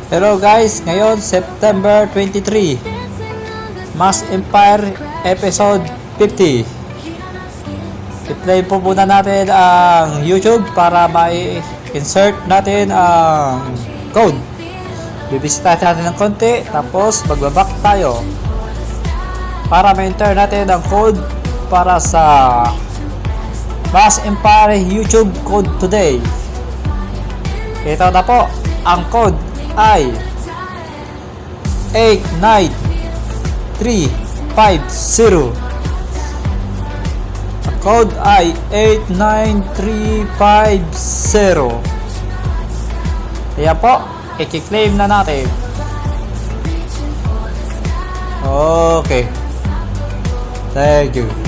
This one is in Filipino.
Hello guys, ngayon September 23, Mask Empire episode 50. I-play po muna natin ang YouTube para ma-insert natin ang code. Bibisita natin ng konti, tapos magbaback tayo para ma-enter natin ang code para sa Mask Empire YouTube code today. Ito na po, ang code ay 89350. Ang code ay 89350. Kaya po, i-claim na natin. Okay. Thank you.